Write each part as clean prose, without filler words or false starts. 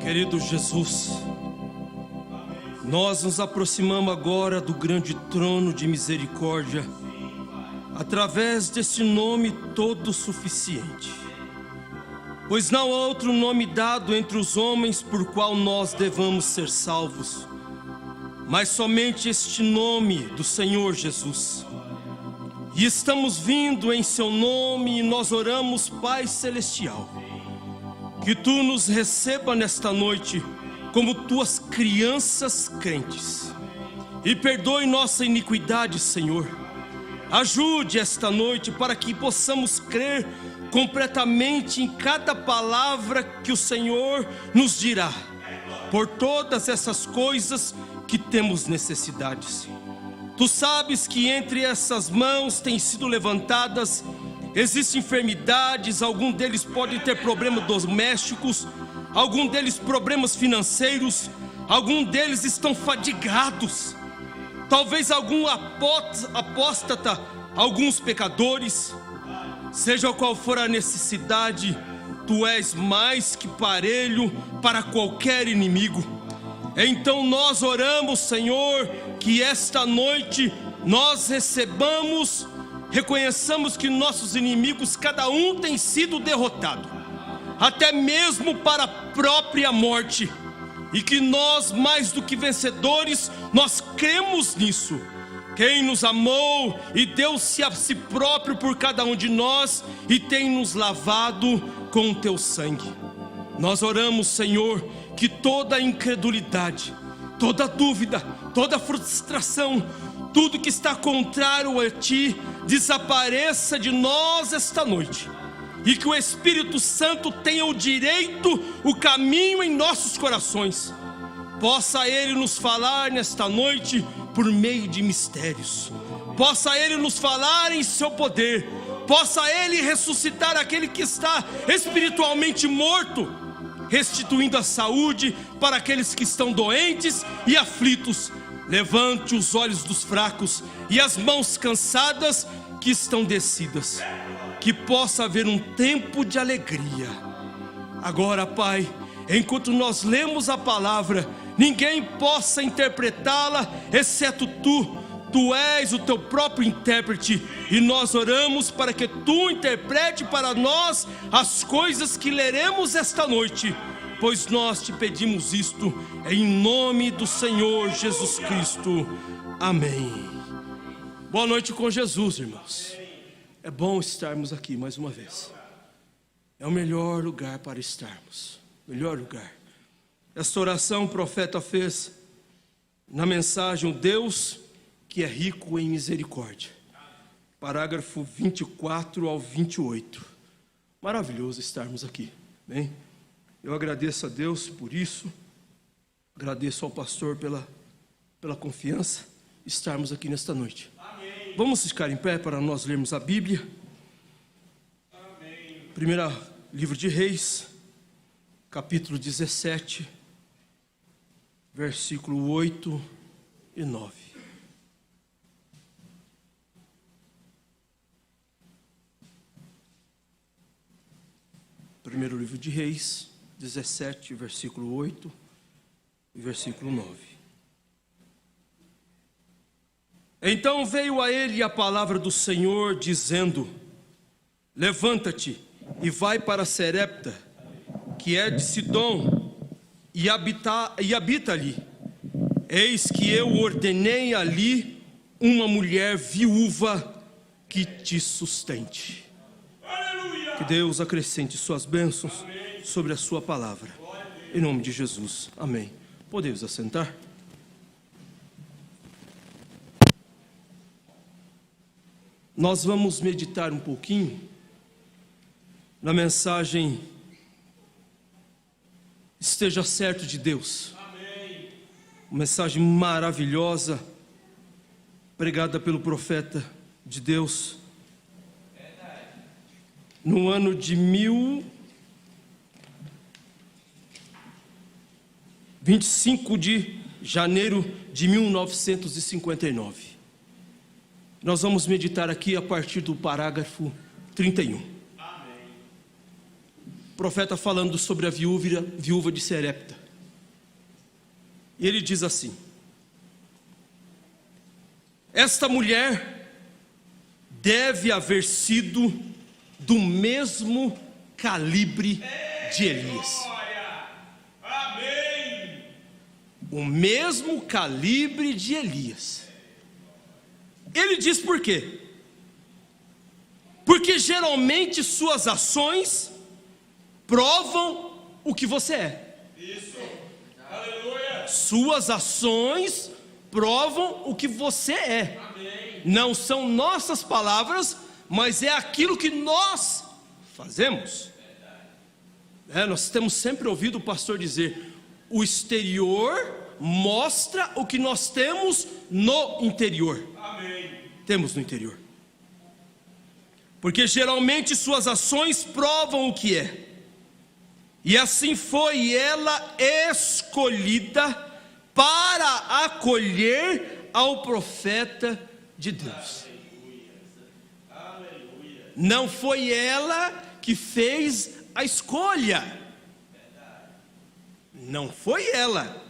Querido Jesus, nós nos aproximamos agora do grande trono de misericórdia, através desse nome todo suficiente. Pois não há outro nome dado entre os homens por qual nós devamos ser salvos, mas somente este nome do Senhor Jesus. E estamos vindo em seu nome e nós oramos, Pai Celestial, que Tu nos receba nesta noite como Tuas crianças crentes e perdoe nossa iniquidade, Senhor. Ajude esta noite para que possamos crer completamente em cada palavra que o Senhor nos dirá, por todas essas coisas que temos necessidades. Tu sabes que entre essas mãos têm sido levantadas, existem enfermidades, alguns deles podem ter problemas domésticos, alguns deles problemas financeiros, alguns deles estão fadigados, talvez algum apóstata, alguns pecadores. Seja qual for a necessidade, Tu és mais que parelho para qualquer inimigo. Então nós oramos, Senhor, que esta noite nós reconheçamos que nossos inimigos, cada um tem sido derrotado, até mesmo para a própria morte, e que nós, mais do que vencedores, nós cremos nisso. Quem nos amou e deu-se a si próprio por cada um de nós e tem nos lavado com o Teu sangue. Nós oramos, Senhor, que toda incredulidade, toda dúvida, toda frustração, tudo que está contrário a Ti, desapareça de nós esta noite, e que o Espírito Santo tenha o direito, o caminho em nossos corações. Possa Ele nos falar nesta noite por meio de mistérios, possa Ele nos falar em seu poder, possa Ele ressuscitar aquele que está espiritualmente morto, restituindo a saúde para aqueles que estão doentes e aflitos. Levante os olhos dos fracos e as mãos cansadas que estão descidas, que possa haver um tempo de alegria. Agora, Pai, enquanto nós lemos a palavra, ninguém possa interpretá-la exceto Tu. Tu és o Teu próprio intérprete, e nós oramos para que Tu interprete para nós as coisas que leremos esta noite, pois nós Te pedimos isto em nome do Senhor Jesus Cristo. Amém. Boa noite com Jesus, irmãos. É bom estarmos aqui mais uma vez. É o melhor lugar para estarmos, melhor lugar. Esta oração o profeta fez na mensagem, o Deus que é rico em misericórdia, parágrafo 24 ao 28. Maravilhoso estarmos aqui, bem? Eu agradeço a Deus por isso, agradeço ao pastor pela confiança, estarmos aqui nesta noite. Amém. Vamos ficar em pé para nós lermos a Bíblia. Amém. Primeiro livro de Reis, capítulo 17, versículo 8 e 9. Primeiro livro de Reis, 17, versículo 8 e versículo 9. Então veio a ele a palavra do Senhor, dizendo: levanta-te e vai para Serepta, que é de Sidom, e habita ali. Eis que eu ordenei ali uma mulher viúva que te sustente. Que Deus acrescente suas bênçãos sobre a sua palavra, em nome de Jesus, amém. Podemos assentar? Nós vamos meditar um pouquinho na mensagem Esteja Certo de Deus. Uma mensagem maravilhosa, pregada pelo profeta de Deus no ano de 25 de janeiro de 1959. Nós vamos meditar aqui a partir do parágrafo 31. Amém. O profeta falando sobre a viúva de Serepta. E ele diz assim: esta mulher deve haver sido do mesmo calibre de Elias. O mesmo calibre de Elias. Ele diz por quê? Porque geralmente suas ações provam o que você é. Isso. Aleluia. Suas ações provam o que você é. Amém. Não são nossas palavras, mas é aquilo que nós fazemos. Nós temos sempre ouvido o pastor dizer: o exterior mostra o que nós temos no interior. Amém. Temos no interior. Porque geralmente suas ações provam o que é. E assim foi ela escolhida para acolher ao profeta de Deus. Não foi ela que fez a escolha. Não foi ela.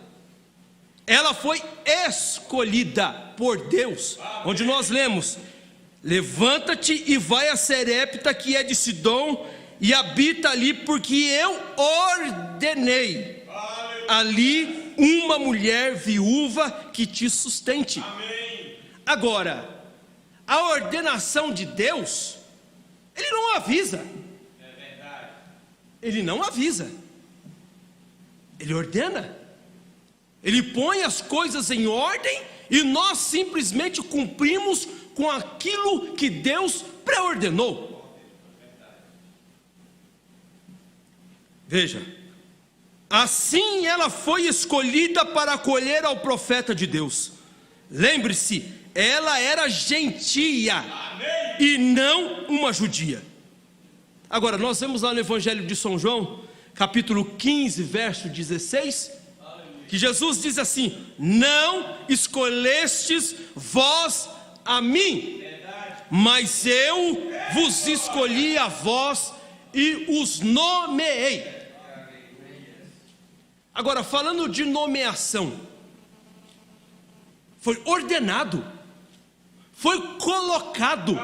Ela foi escolhida por Deus. Onde nós lemos: levanta-te e vai a Serepta, que é de Sidom, e habita ali, porque eu ordenei ali uma mulher viúva que te sustente. Amém. Agora, a ordenação de Deus, Ele não avisa. É verdade. Ele não avisa. Ele ordena. Ele põe as coisas em ordem e nós simplesmente cumprimos com aquilo que Deus pré-ordenou. Veja, assim ela foi escolhida para acolher ao profeta de Deus. Lembre-se, ela era gentia. Amém. E não uma judia. Agora, nós vemos lá no Evangelho de São João, capítulo 15, verso 16, que Jesus diz assim: não escolhestes vós a mim, mas eu vos escolhi a vós e os nomeei. Agora, falando de nomeação, foi ordenado, foi colocado,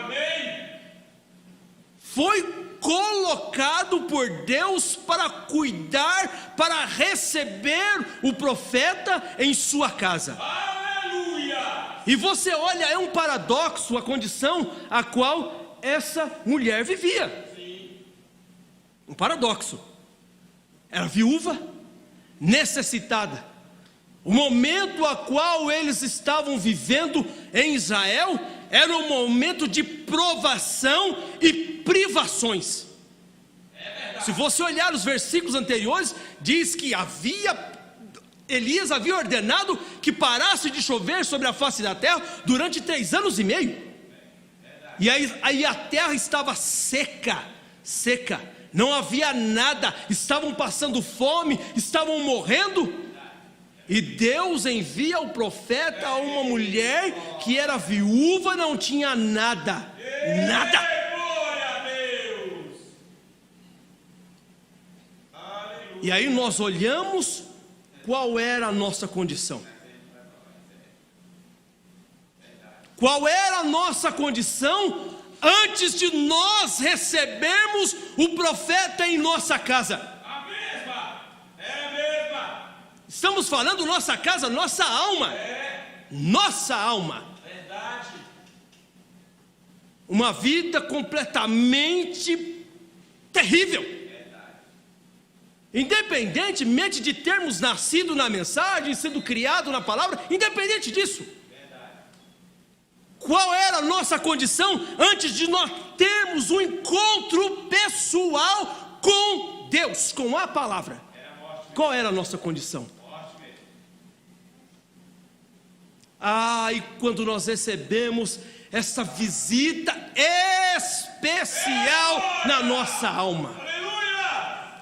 foi colocado por Deus para cuidar, para receber o profeta em sua casa. Aleluia! E você olha, é um paradoxo a condição a qual essa mulher vivia. Sim. Um paradoxo. Era viúva, necessitada. O momento a qual eles estavam vivendo em Israel era um momento de provação e privações. Se você olhar os versículos anteriores, diz que Elias havia ordenado que parasse de chover sobre a face da terra durante 3 anos e meio. E aí a terra estava seca, não havia nada, estavam passando fome, estavam morrendo. E Deus envia o profeta a uma mulher que era viúva, não tinha nada. E aí nós olhamos qual era a nossa condição. Qual era a nossa condição antes de nós recebermos o profeta em nossa casa? Estamos falando nossa casa, nossa alma. Nossa alma. Verdade. Uma vida completamente terrível. Verdade. Independentemente de termos nascido na mensagem, sido criado na palavra, independente disso. Verdade. Qual era a nossa condição antes de nós termos um encontro pessoal com Deus, com a palavra? Qual era a nossa condição? E quando nós recebemos essa visita especial na nossa alma,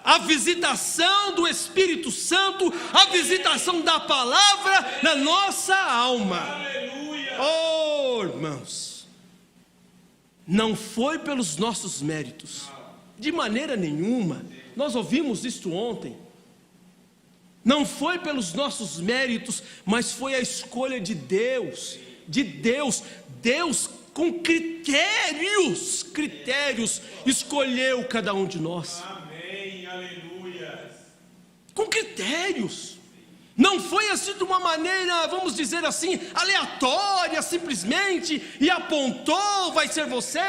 a visitação do Espírito Santo, a visitação da palavra na nossa alma. Oh, irmãos, não foi pelos nossos méritos, De maneira nenhuma. Nós ouvimos isto ontem. Não foi pelos nossos méritos, mas foi a escolha de Deus. De Deus. Deus, com critérios, escolheu cada um de nós. Amém, aleluia. Com critérios. Não foi assim de uma maneira, vamos dizer assim, aleatória, simplesmente, e apontou, vai ser você.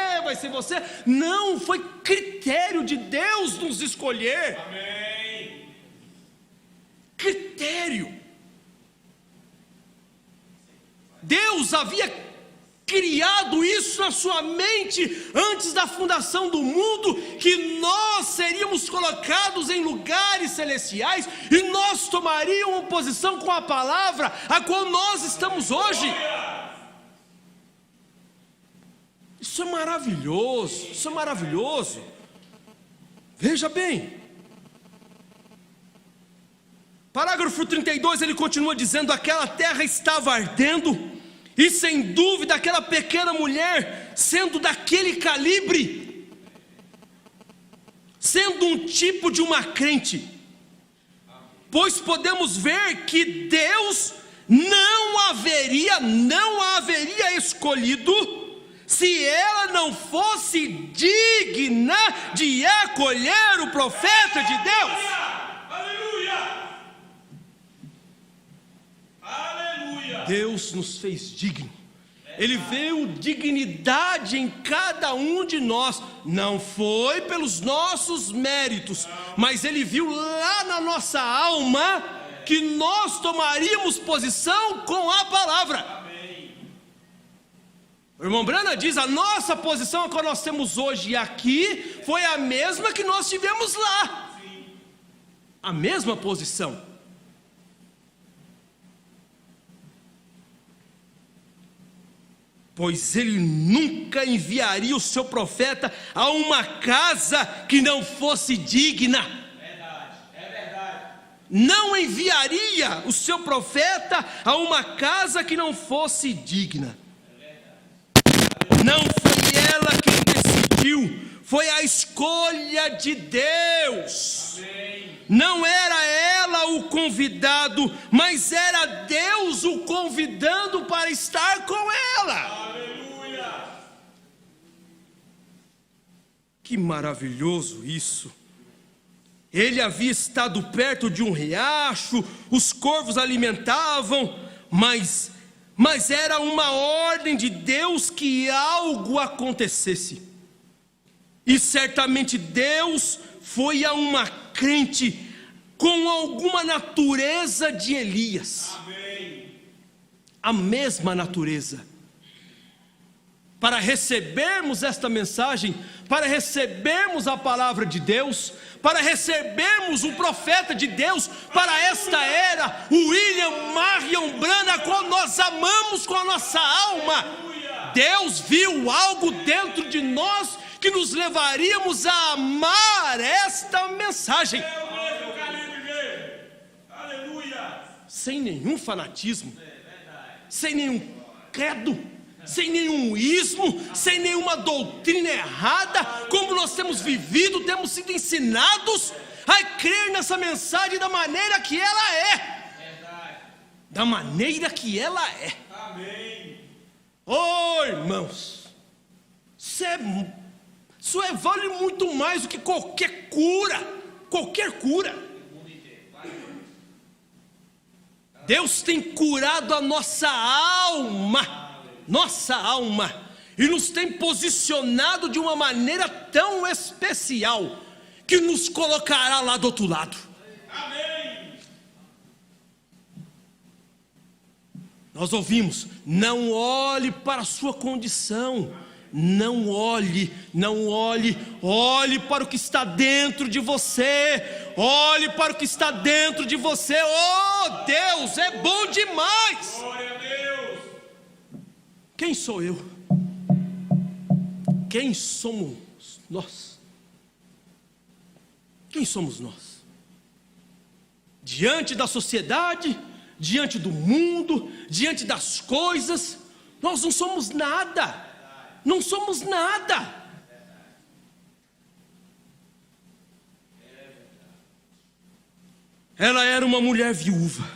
Não, foi critério de Deus nos escolher. Amém. Critério. Deus havia criado isso na sua mente antes da fundação do mundo, que nós seríamos colocados em lugares celestiais e nós tomaríamos posição com a palavra a qual nós estamos hoje. Isso é maravilhoso. Veja bem, parágrafo 32, ele continua dizendo: aquela terra estava ardendo, e sem dúvida aquela pequena mulher, sendo daquele calibre, sendo um tipo de uma crente, pois podemos ver que Deus não a haveria escolhido se ela não fosse digna de acolher o profeta de Deus. Deus nos fez digno. Ele viu dignidade em cada um de nós. Não foi pelos nossos méritos, mas Ele viu lá na nossa alma que nós tomaríamos posição com a palavra. O irmão Brana diz: a nossa posição que nós temos hoje aqui foi a mesma que nós tivemos lá. A mesma posição. Pois Ele nunca enviaria o seu profeta a uma casa que não fosse digna. É verdade. Não enviaria o seu profeta a uma casa que não fosse digna. Não foi ela quem decidiu, foi a escolha de Deus. Amém. Não era ela o convidado, mas era Deus o convidando para estar com ela. Aleluia. Que maravilhoso isso. Ele havia estado perto de um riacho, os corvos alimentavam, mas era uma ordem de Deus que algo acontecesse. E certamente Deus foi a uma crente com alguma natureza de Elias. Amém. A mesma natureza. Para recebermos esta mensagem, para recebermos a palavra de Deus, para recebermos o profeta de Deus, para esta era, o William Marion Branham, a qual nós amamos com a nossa alma. Deus viu algo dentro de nós que nos levaríamos a amar esta mensagem. Sem nenhum fanatismo, sem nenhum credo, sem nenhum ismo, sem nenhuma doutrina errada, como nós temos vivido, temos sido ensinados a crer nessa mensagem da maneira que ela é. Da maneira que ela é. Amém. Oh, irmãos, isso vale muito mais do que qualquer cura. Deus tem curado a nossa alma, e nos tem posicionado de uma maneira tão especial, que nos colocará lá do outro lado. Amém. Nós ouvimos: não olhe para a sua condição, não olhe, olhe para o que está dentro de você, olhe para o que está dentro de você. Oh, Deus é bom demais. Glória a Deus. Quem sou eu? Quem somos nós? Quem somos nós? Diante da sociedade, diante do mundo, diante das coisas, nós não somos nada. Não somos nada. ela era uma mulher viúva.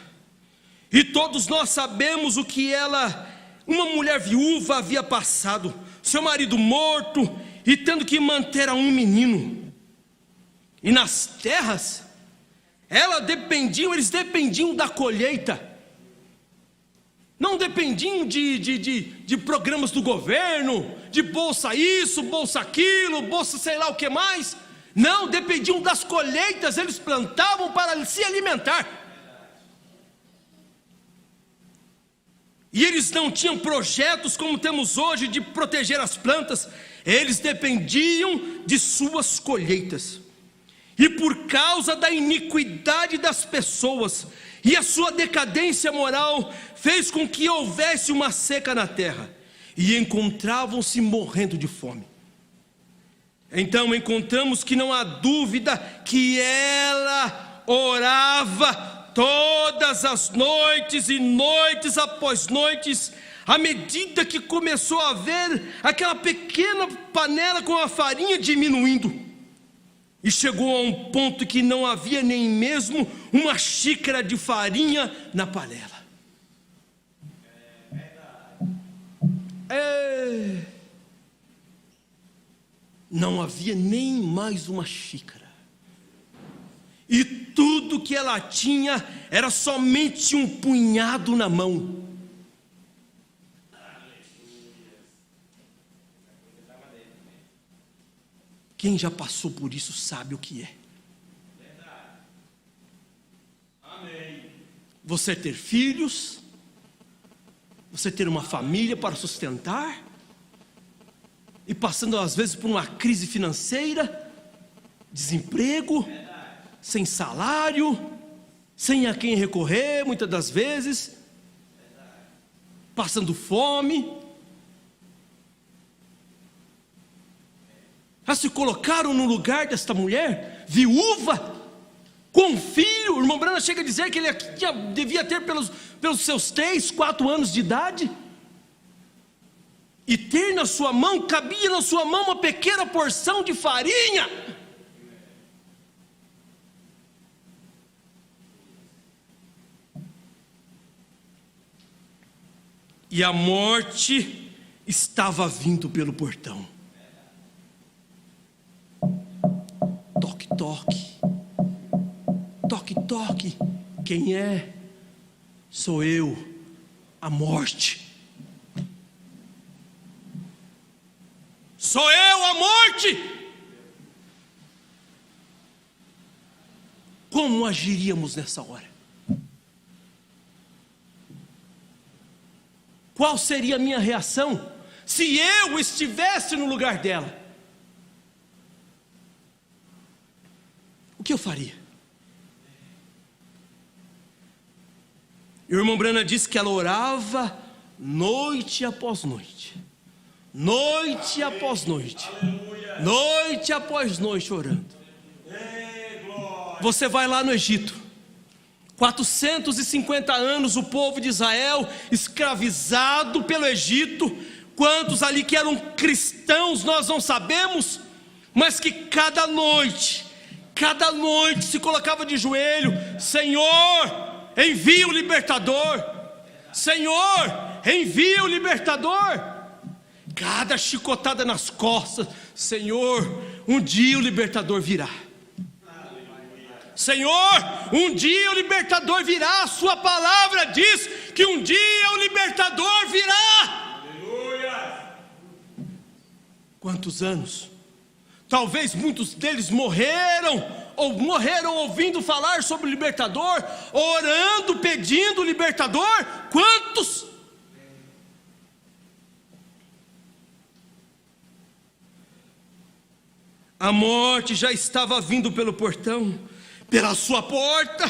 E todos nós sabemos o que uma mulher viúva, havia passado. Seu marido morto e tendo que manter a um menino. E nas terras, eles dependiam da colheita. Não dependiam de programas do governo, de bolsa isso, bolsa aquilo, bolsa sei lá o que mais. Não, dependiam das colheitas, eles plantavam para se alimentar. E eles não tinham projetos como temos hoje de proteger as plantas. Eles dependiam de suas colheitas. E por causa da iniquidade das pessoas e a sua decadência moral, fez com que houvesse uma seca na terra, e encontravam-se morrendo de fome. Então encontramos que não há dúvida que ela orava todas as noites e noites após noites, à medida que começou a ver aquela pequena panela com a farinha diminuindo. E chegou a um ponto que não havia nem mesmo uma xícara de farinha na panela. Não havia nem mais uma xícara. E tudo que ela tinha era somente um punhado na mão. Quem já passou por isso sabe o que é. Amém. Você ter filhos, você ter uma família para sustentar, e passando às vezes por uma crise financeira, desemprego, sem salário, sem a quem recorrer muitas das vezes, passando fome. Já se colocaram no lugar desta mulher, viúva, com filho? O irmão Branham chega a dizer que ele devia ter pelos seus 3, 4 anos de idade. E ter na sua mão, cabia na sua mão uma pequena porção de farinha. E a morte estava vindo pelo portão. Toque, toque, toque, toque. Quem é? Sou eu, a morte. Sou eu, a morte. Como agiríamos nessa hora? Qual seria a minha reação se eu estivesse no lugar dela? O que eu faria? E o irmão Branham disse que ela orava noite após noite, noite após noite, noite após noite orando. Você vai lá no Egito, 450 anos o povo de Israel escravizado pelo Egito. Quantos ali que eram cristãos nós não sabemos, mas que cada noite se colocava de joelho: Senhor, envia o libertador, Senhor, envia o libertador. Cada chicotada nas costas: Senhor, um dia o libertador virá. Senhor, um dia o libertador virá. A sua palavra diz que um dia o libertador virá. Aleluia. Quantos anos? Talvez muitos deles morreram ouvindo falar sobre o libertador, orando, pedindo o libertador. Quantos? A morte já estava vindo pelo portão, pela sua porta.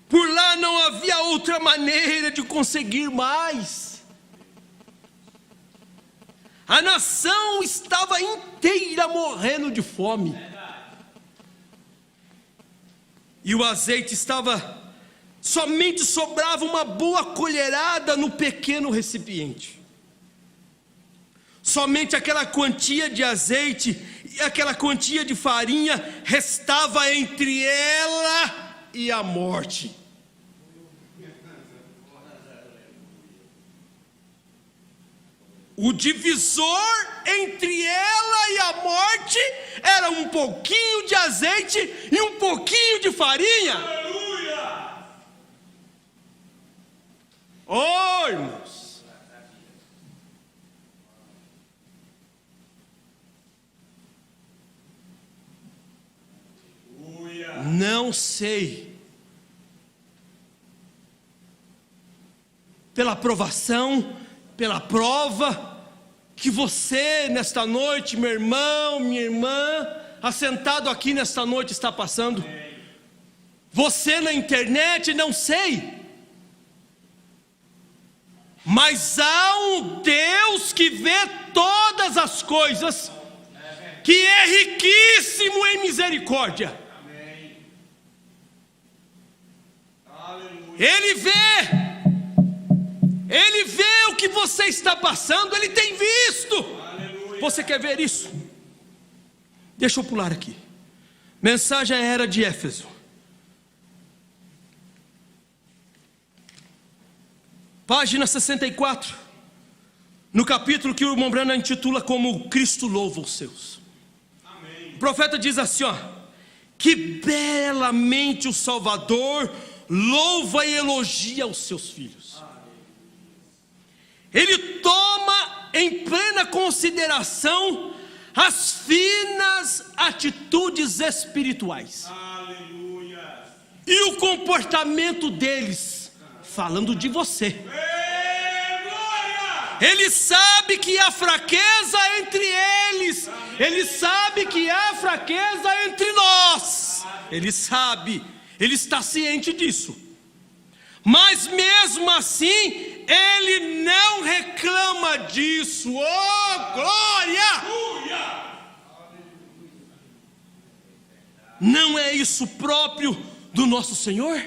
Por lá não havia outra maneira de conseguir mais. A nação estava inteira morrendo de fome. E o azeite somente sobrava uma boa colherada no pequeno recipiente. Somente aquela quantia de azeite aquela quantia de farinha restava entre ela e a morte. O divisor entre ela e a morte era um pouquinho de azeite e um pouquinho de farinha. Aleluia! Oh, irmãos, Aleluia! não sei, pela provação, pela prova que você nesta noite, meu irmão, minha irmã, assentado aqui nesta noite está passando. Você na internet, não sei, mas há um Deus que vê todas as coisas, que é riquíssimo em misericórdia. Ele vê o que você está passando, Ele tem visto. Aleluia. Você quer ver isso? Deixa eu pular aqui. Mensagem à era de Éfeso. Página 64. No capítulo que o irmão Branham intitula como Cristo louva os seus. Amém. O profeta diz assim, ó: que belamente o Salvador louva e elogia os seus filhos. Ele toma em plena consideração as finas atitudes espirituais. Aleluia. E o comportamento deles, falando de você. Glória. Ele sabe que há fraqueza entre eles. Ele sabe que há fraqueza entre nós. Ele sabe, ele está ciente disso. Mas mesmo assim, Ele não reclama disso. Oh, glória! Aleluia. Não é isso próprio do nosso Senhor?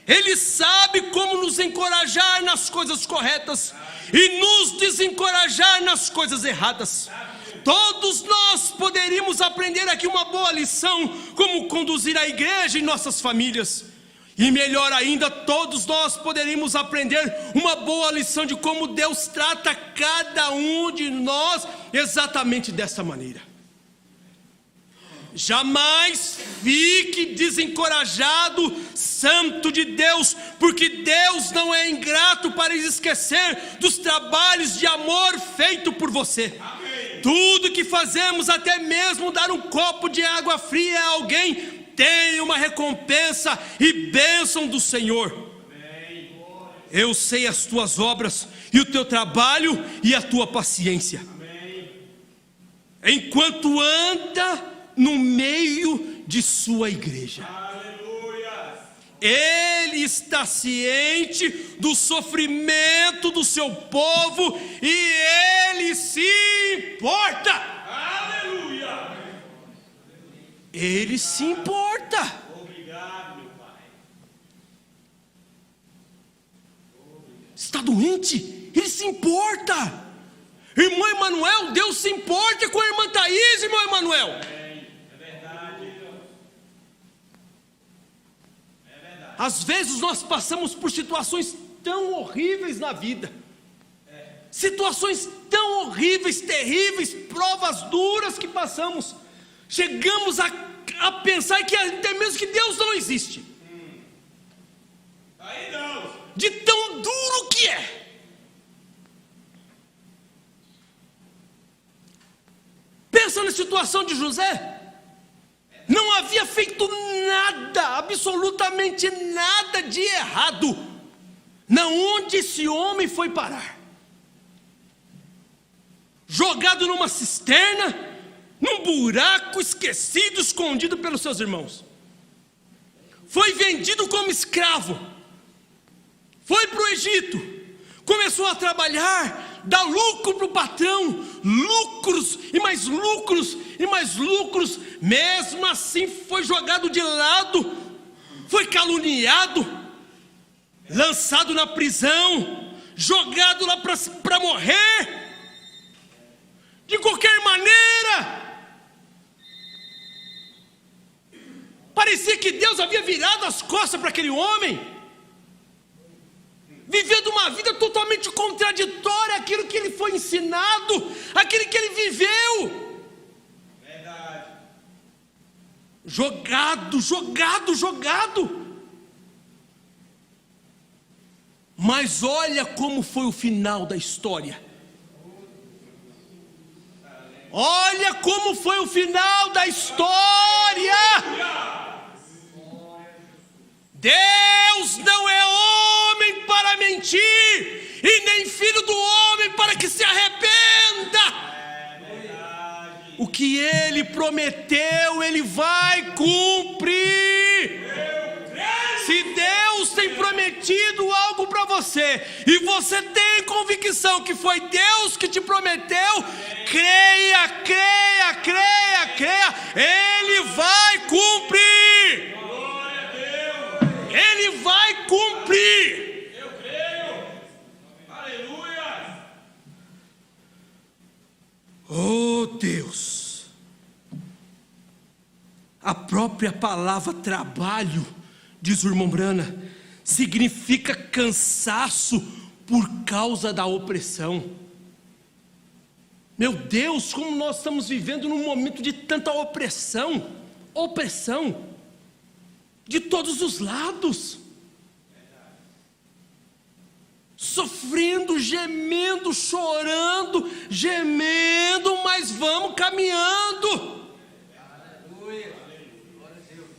Ele sabe como nos encorajar nas coisas corretas e nos desencorajar nas coisas erradas. Todos nós poderíamos aprender aqui uma boa lição, como conduzir a igreja em nossas famílias. E melhor ainda, todos nós poderíamos aprender uma boa lição de como Deus trata cada um de nós exatamente dessa maneira. Jamais fique desencorajado, santo de Deus, porque Deus não é ingrato para esquecer dos trabalhos de amor feito por você. Amém. Tudo que fazemos, até mesmo dar um copo de água fria a alguém, tem uma recompensa e bênção do Senhor. Eu sei as tuas obras e o teu trabalho e a tua paciência. Enquanto anda no meio de sua igreja, Aleluia. Ele está ciente do sofrimento do seu povo e Ele se importa. Aleluia. Ele se importa. Obrigado, meu Pai. Está doente? Ele se importa. Irmão Emanuel, Deus se importa com a irmã Thaís, irmão Emanuel. É verdade. Às vezes nós passamos por situações tão horríveis na vida. Situações tão horríveis, terríveis, provas duras que passamos. Chegamos a pensar que até mesmo que Deus não existe. Aí não. De tão duro que é. Pensa na situação de José. Não havia feito nada, absolutamente nada de errado. Na onde esse homem foi parar? Jogado numa cisterna, num buraco, esquecido, escondido pelos seus irmãos. Foi vendido como escravo. Foi para o Egito. Começou a trabalhar, dar lucro para o patrão. Lucros e mais lucros e mais lucros. Mesmo assim foi jogado de lado. Foi caluniado. Lançado na prisão. Jogado lá para morrer. De qualquer maneira, Parecia que Deus havia virado as costas para aquele homem, vivendo uma vida totalmente contraditória àquilo que ele foi ensinado, àquilo que ele viveu. Verdade. Jogado. Mas olha como foi o final da história. Olha como foi o final da história. Deus não é homem para mentir, e nem filho do homem para que se arrependa. O que ele prometeu, ele vai cumprir. Se Deus tem prometido algo para você, e você tem convicção que foi Deus que te prometeu, creia, ele vai cumprir. Ele vai cumprir. Eu creio. Aleluia. Oh Deus, a própria palavra trabalho, diz o irmão Brana, significa cansaço por causa da opressão. Meu Deus, como nós estamos vivendo num momento de tanta opressão de todos os lados, sofrendo, gemendo, chorando, mas vamos caminhando.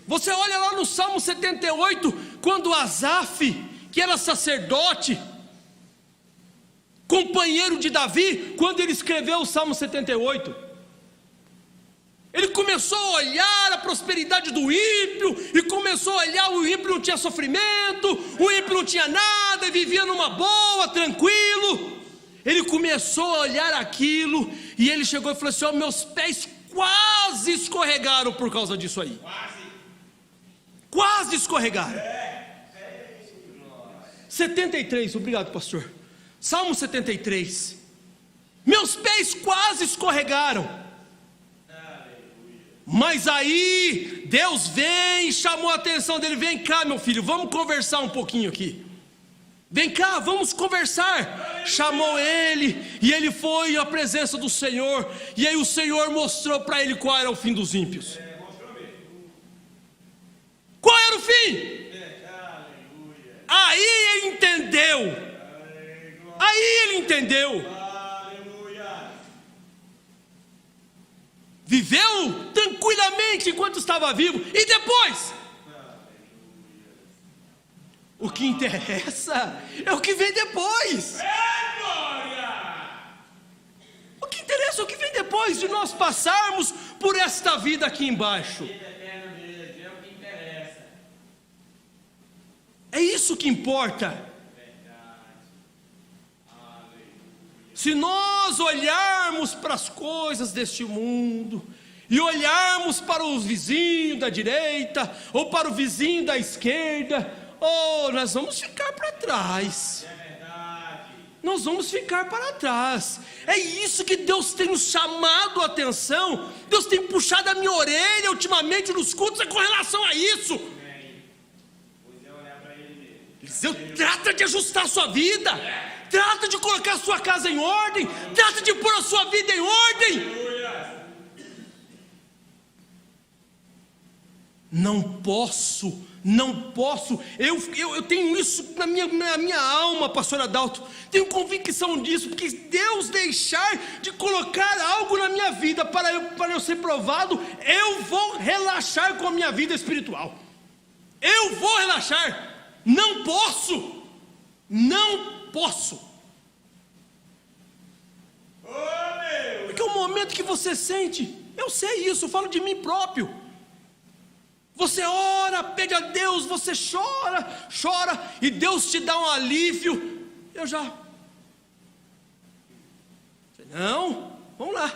Você olha lá no Salmo 78, quando Asaf, que era sacerdote, companheiro de Davi, quando ele escreveu o Salmo 78, ele começou a olhar a prosperidade do ímpio, e começou a olhar, o ímpio não tinha sofrimento, o ímpio não tinha nada, vivia numa boa, tranquilo. Ele começou a olhar aquilo, e ele chegou e falou assim: ó, meus pés quase escorregaram por causa disso aí. Quase escorregaram. 73, obrigado pastor. Salmo 73. Meus pés quase escorregaram. Mas aí Deus vem e chamou a atenção dele: vem cá meu filho, vamos conversar um pouquinho aqui. Vem cá, vamos conversar. Chamou ele, e ele foi à presença do Senhor. E aí o Senhor mostrou para ele qual era o fim dos ímpios. Qual era o fim? Aí ele entendeu. Viveu tranquilamente enquanto estava vivo. E depois? O que interessa é o que vem depois. O que interessa é o que vem depois de nós passarmos por esta vida aqui embaixo. É isso que importa. Se nós olharmos para as coisas deste mundo, e olharmos para o vizinho da direita, ou para o vizinho da esquerda, nós vamos ficar para trás. Nós vamos ficar para trás. É isso que Deus tem nos chamado a atenção. Deus tem puxado a minha orelha ultimamente nos cultos, com relação a isso. Eliseu, trata de ajustar a sua vida, trata de colocar a sua casa em ordem, trata de pôr a sua vida em ordem. Não posso, eu tenho isso na minha alma, pastor Adalto, tenho convicção disso, porque Deus deixar de colocar algo na minha vida para eu ser provado, eu vou relaxar com a minha vida espiritual, eu vou relaxar. Não posso. Porque o momento que você sente, eu sei isso, eu falo de mim próprio. Você ora, pede a Deus, você chora, e Deus te dá um alívio. Não, vamos lá.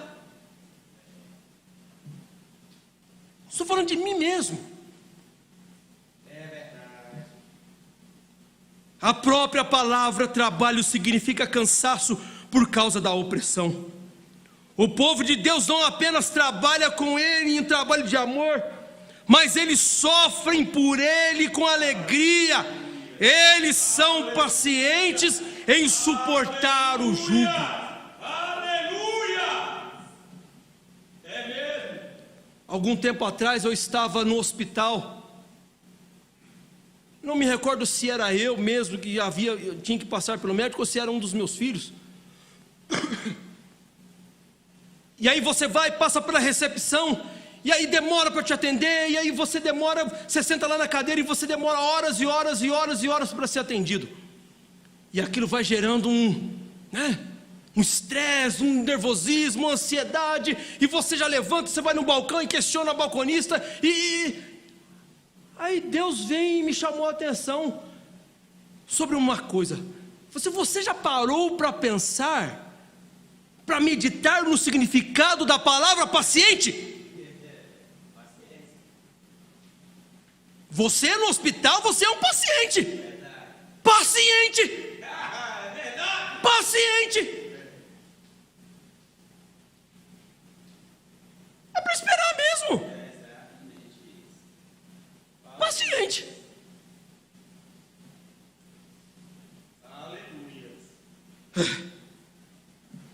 Estou falando de mim mesmo. A própria palavra trabalho significa cansaço por causa da opressão. O povo de Deus não apenas trabalha com Ele em trabalho de amor, mas eles sofrem por ele com alegria. Eles são pacientes em suportar o jugo. Algum tempo atrás eu estava no hospital, não me recordo se era eu mesmo que tinha que passar pelo médico ou se era um dos meus filhos. E aí você passa pela recepção, e aí demora para te atender, e aí você senta lá na cadeira e você demora horas e horas e horas e horas para ser atendido. E aquilo vai gerando um estresse, um nervosismo, uma ansiedade, e você já levanta, você vai no balcão e questiona a balconista, aí Deus vem e me chamou a atenção sobre uma coisa. Você já parou para pensar, para meditar no significado da palavra paciente? Você no hospital, você é um paciente. Paciente. Paciente. É para esperar mesmo. Paciente.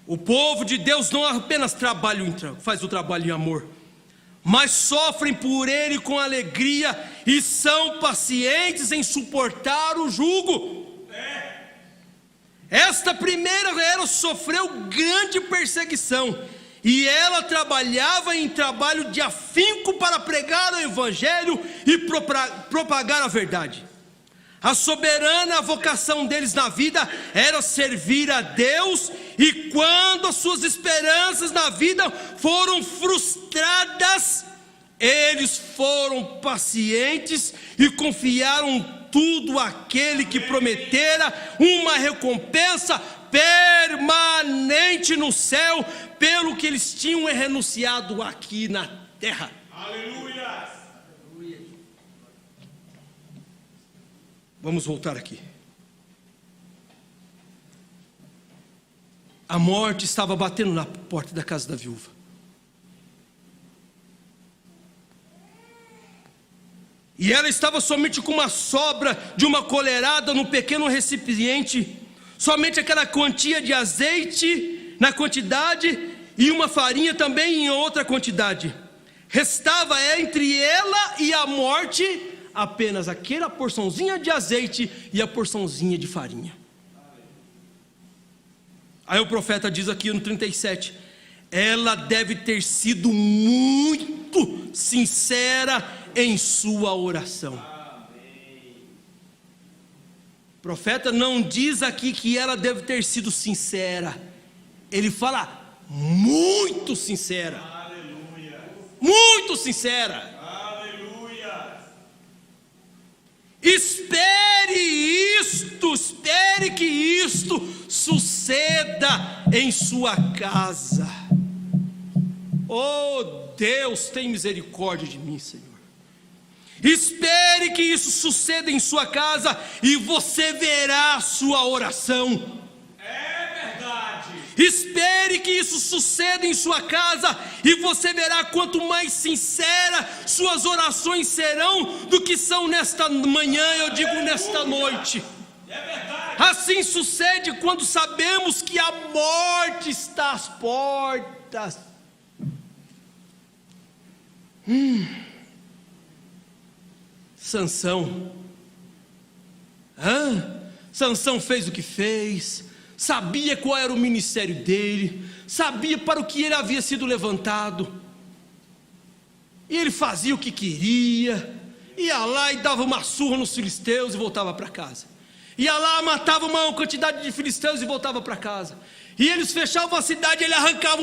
O povo de Deus não apenas faz o trabalho em amor, mas sofrem por ele com alegria e são pacientes em suportar o jugo. Esta primeira era sofreu grande perseguição, e ela trabalhava em trabalho de afinco para pregar o evangelho e propagar a verdade. A soberana vocação deles na vida era servir a Deus, e quando as suas esperanças na vida foram frustradas, eles foram pacientes e confiaram tudo àquele que prometera uma recompensa permanente no céu, pelo que eles tinham renunciado aqui na terra. Aleluia! Vamos voltar aqui. A morte estava batendo na porta da casa da viúva. E ela estava somente com uma sobra de uma colherada no pequeno recipiente, somente aquela quantia de azeite na quantidade e uma farinha também em outra quantidade. Restava entre ela e a morte apenas aquela porçãozinha de azeite e a porçãozinha de farinha. Aí o profeta diz aqui no 37, ela deve ter sido muito sincera em sua oração. O profeta não diz aqui que ela deve ter sido sincera, ele fala muito sincera. Aleluia. Muito sincera. Aleluia. Espere que isto suceda em sua casa. Oh Deus, tem misericórdia de mim, Senhor. Espere que isso suceda em sua casa e você verá a sua oração. É verdade. Espere que isso suceda em sua casa e você verá quanto mais sincera suas orações serão do que são nesta manhã, eu digo nesta noite. É verdade. Assim sucede quando sabemos que a morte está às portas. Sansão. Sansão fez o que fez, sabia qual era o ministério dele, sabia para o que ele havia sido levantado, e ele fazia o que queria, ia lá e dava uma surra nos filisteus e voltava para casa, ia lá, matava uma quantidade de filisteus e voltava para casa, e eles fechavam a cidade, ele arrancava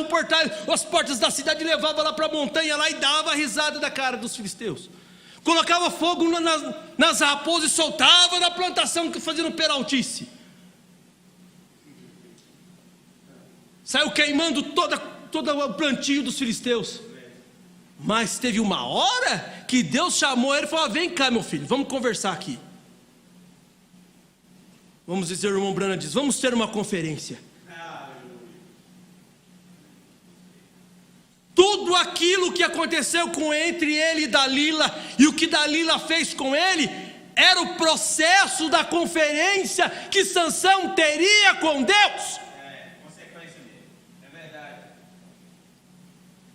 as portas da cidade e levava lá para a montanha lá e dava a risada da cara dos filisteus, colocava fogo nas raposas e soltava na plantação que fazia no peraltice. Saiu queimando todo o plantio dos filisteus. Mas teve uma hora que Deus chamou ele e falou: vem cá, meu filho, vamos conversar aqui. Vamos dizer, o irmão Brana diz, vamos ter uma conferência. tudo aquilo que aconteceu entre ele e Dalila, e o que Dalila fez com ele, era o processo da conferência que Sansão teria com Deus. Consequência mesmo. É verdade.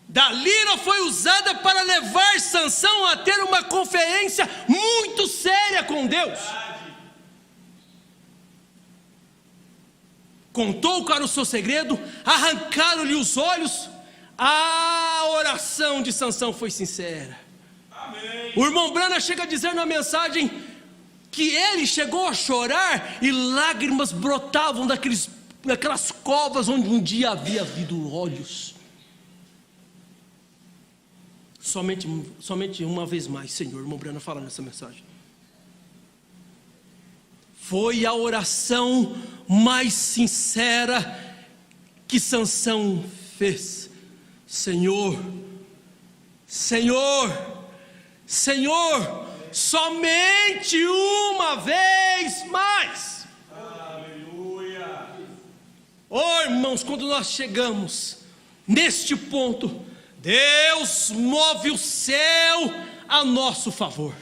Dalila foi usada para levar Sansão a ter uma conferência muito séria com Deus. Contou qual era o seu segredo, arrancaram-lhe os olhos. A oração de Sansão foi sincera. Amém. O irmão Brana chega a dizer na mensagem que ele chegou a chorar e lágrimas brotavam daquelas covas onde um dia havia havido olhos. Somente uma vez mais, Senhor, irmão Brana fala nessa mensagem. Foi a oração mais sincera que Sansão fez. Senhor, Senhor, Senhor, somente uma vez mais. Aleluia. Oh, irmãos, quando nós chegamos neste ponto, Deus move o céu a nosso favor.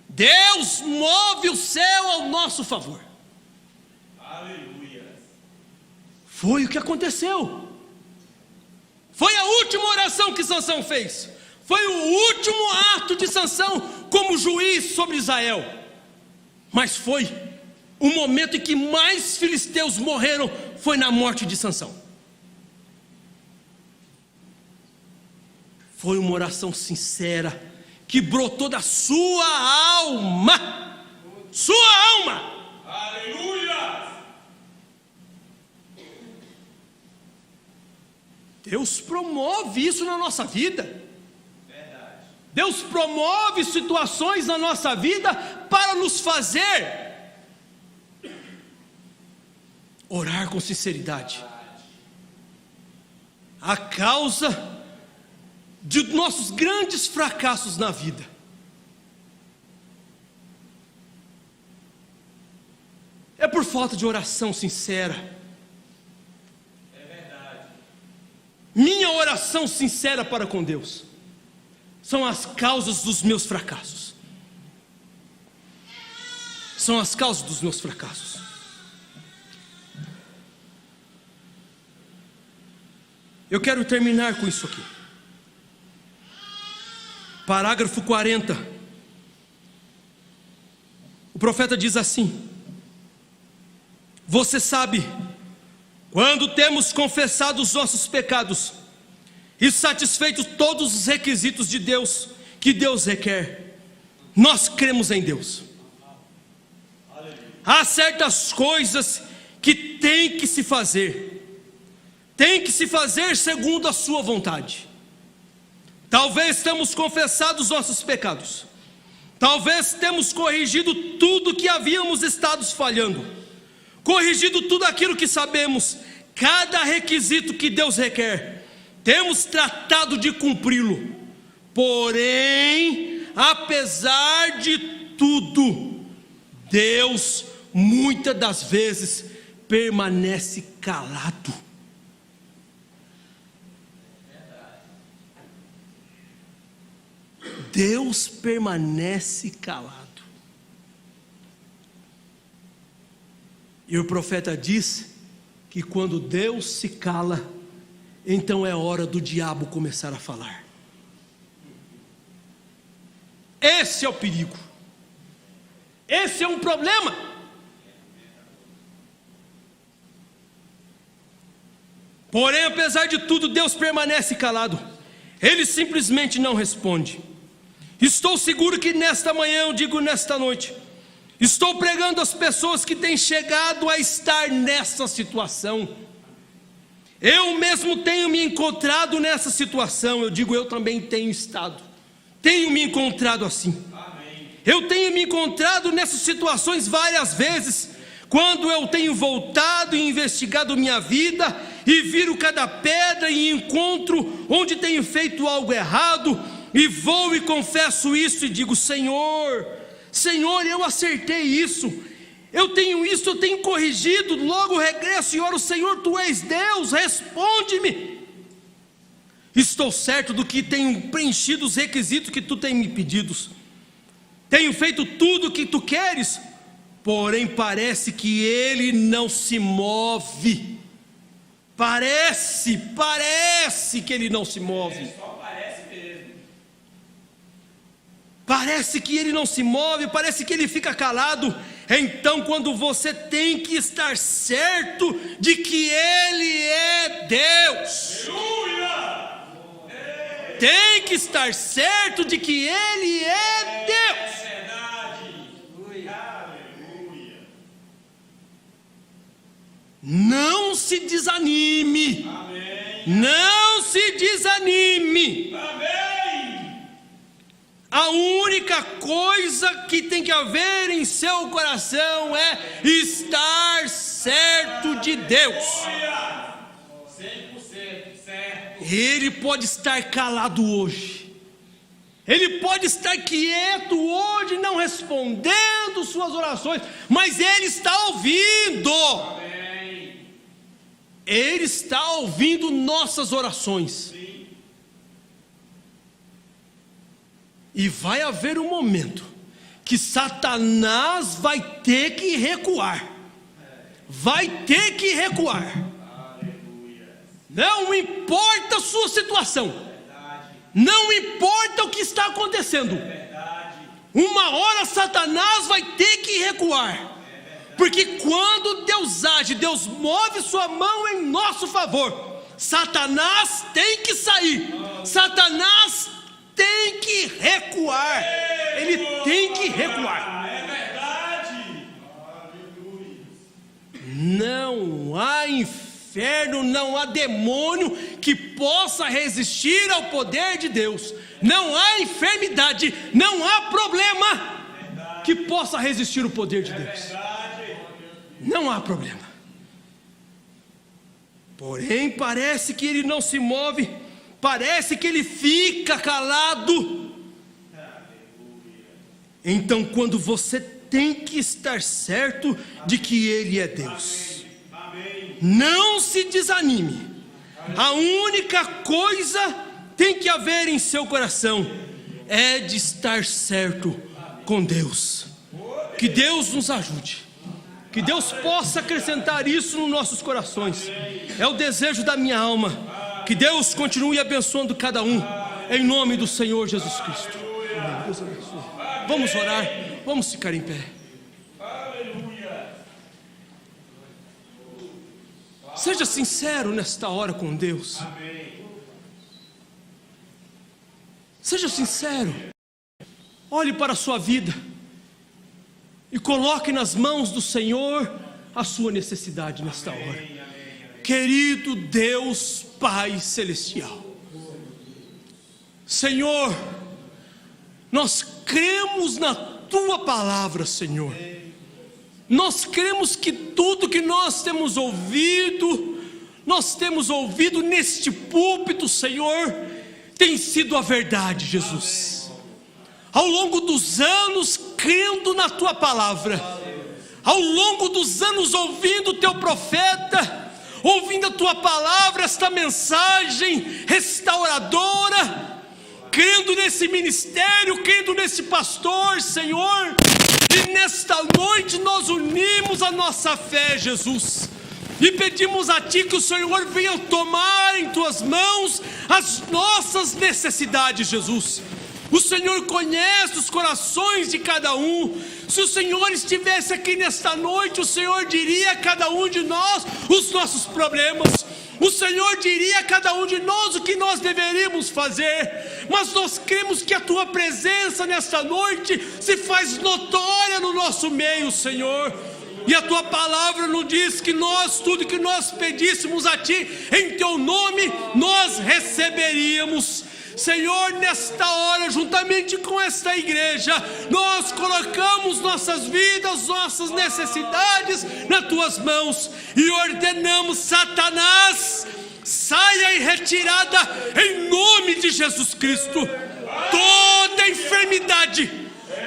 Deus move o céu ao nosso favor. Aleluia. Foi o que aconteceu. Foi a última oração que Sansão fez. Foi o último ato de Sansão como juiz sobre Israel. Mas foi o momento em que mais filisteus morreram, foi na morte de Sansão. Foi uma oração sincera que brotou da sua alma. Sua alma. Aleluia. Deus promove isso na nossa vida. Verdade. Deus promove situações na nossa vida para nos fazer orar com sinceridade. A causa de nossos grandes fracassos na vida é por falta de oração sincera. É verdade. Minha oração sincera para com Deus são as causas dos meus fracassos. São as causas dos meus fracassos. Eu quero terminar com isso aqui. Parágrafo 40. O profeta diz assim: você sabe, quando temos confessado os nossos pecados e satisfeito todos os requisitos de Deus, que Deus requer, nós cremos em Deus. Há certas coisas que tem que se fazer segundo a sua vontade. Talvez temos confessado os nossos pecados, talvez temos corrigido tudo que havíamos estado falhando, corrigido tudo aquilo que sabemos, cada requisito que Deus requer, temos tratado de cumpri-lo. Porém, apesar de tudo, Deus muitas das vezes permanece calado. Deus permanece calado. E o profeta diz que quando Deus se cala, então é hora do diabo começar a falar. Esse é o perigo. Esse é um problema. Porém, apesar de tudo, Deus permanece calado. Ele simplesmente não responde. Estou seguro que nesta manhã, eu digo nesta noite, estou pregando às pessoas que têm chegado a estar nessa situação. Eu mesmo tenho me encontrado nessa situação. Eu digo, eu também tenho estado, tenho me encontrado assim. Amém. Eu tenho me encontrado nessas situações várias vezes, quando eu tenho voltado e investigado minha vida, e viro cada pedra e encontro onde tenho feito algo errado, e vou e confesso isso e digo, Senhor, eu acertei isso, eu tenho corrigido, logo regresso e oro, Senhor, Tu és Deus, responde-me. Estou certo do que tenho preenchido os requisitos que tu tem me pedido. Tenho feito tudo o que tu queres, porém parece que ele não se move. Parece que ele não se move. Só parece mesmo. Parece que ele não se move, parece que ele fica calado. Então, quando você tem que estar certo de que ele é Deus, Aleluia! tem que estar certo de que ele é Deus. É verdade. Aleluia. Não se desanime. Amém. Não se desanime. Amém. A única coisa que tem que haver em seu coração é estar certo de Deus. 100% certo. Ele pode estar calado hoje. Ele pode estar quieto hoje, não respondendo suas orações, mas ele está ouvindo. Amém. Ele está ouvindo nossas orações. Sim. E vai haver um momento que Satanás vai ter que recuar. Vai ter que recuar. Aleluia. Não importa a sua situação. Verdade. Não importa o que está acontecendo. Verdade. Uma hora Satanás vai ter que recuar. Porque quando Deus age, Deus move sua mão em nosso favor. Satanás tem que sair. Satanás tem que recuar. Ele tem que recuar. É verdade. Aleluia. Não há inferno, não há demônio que possa resistir ao poder de Deus. Não há enfermidade, não há problema que possa resistir ao poder de Deus. Não há problema. Porém, parece que ele não se move, parece que ele fica calado. Então, quando você tem que estar certo de que ele é Deus, não se desanime. A única coisa tem que haver em seu coração é de estar certo com Deus. Que Deus nos ajude. Que Deus possa acrescentar isso nos nossos corações. É o desejo da minha alma. Que Deus continue abençoando cada um, em nome do Senhor Jesus Cristo. Amém. Deus abençoe. Vamos orar, vamos ficar em pé. Seja sincero nesta hora com Deus. Seja sincero. Olhe para a sua vida e coloque nas mãos do Senhor a sua necessidade nesta hora. Querido Deus Pai Celestial, Senhor, nós cremos na Tua palavra, Senhor. Nós cremos que tudo que nós temos ouvido neste púlpito, Senhor, tem sido a verdade, Jesus. Ao longo dos anos, crendo na Tua palavra, ao longo dos anos, ouvindo o Teu profeta, ouvindo a Tua palavra, esta mensagem restauradora, crendo nesse ministério, crendo nesse pastor, Senhor, e nesta noite nós unimos a nossa fé, Jesus, e pedimos a Ti que o Senhor venha tomar em Tuas mãos as nossas necessidades, Jesus. O Senhor conhece os corações de cada um. Se o Senhor estivesse aqui nesta noite, o Senhor diria a cada um de nós os nossos problemas. O Senhor diria a cada um de nós o que nós deveríamos fazer. Mas nós cremos que a Tua presença nesta noite se faz notória no nosso meio, Senhor. E a Tua palavra nos diz que nós, tudo que nós pedíssemos a Ti, em Teu nome, nós receberíamos. Senhor, nesta hora, juntamente com esta igreja, nós colocamos nossas vidas, nossas necessidades nas Tuas mãos e ordenamos: Satanás, saia em retirada em nome de Jesus Cristo. Toda enfermidade,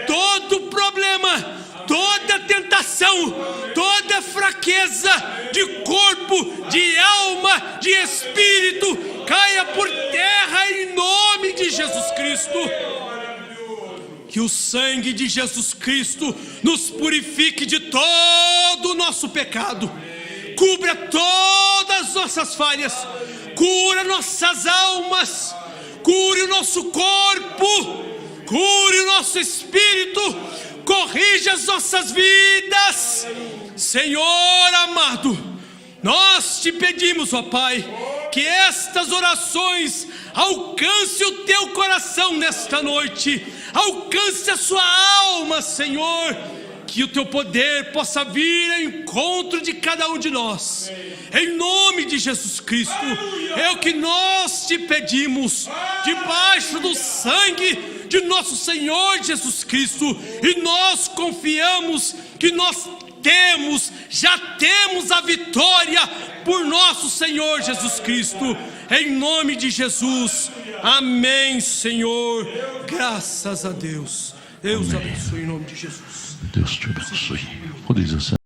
todo problema, toda tentação, toda fraqueza de corpo, de alma, de espírito, caia por terra Cristo. Que o sangue de Jesus Cristo nos purifique de todo o nosso pecado. Cubra todas as nossas falhas. Cura nossas almas. Cure o nosso corpo. Cure o nosso espírito. Corrija as nossas vidas. Senhor amado, nós te pedimos, ó Pai, que estas orações alcance o teu coração nesta noite. Alcance a sua alma, Senhor. Que o teu poder possa vir ao encontro de cada um de nós. Em nome de Jesus Cristo, é o que nós te pedimos, debaixo do sangue de nosso Senhor Jesus Cristo. E nós confiamos que nós já temos a vitória por nosso Senhor Jesus Cristo. Em nome de Jesus. Amém, Senhor. Graças a Deus. Deus abençoe em nome de Jesus. Deus te abençoe. Pode dizer assim.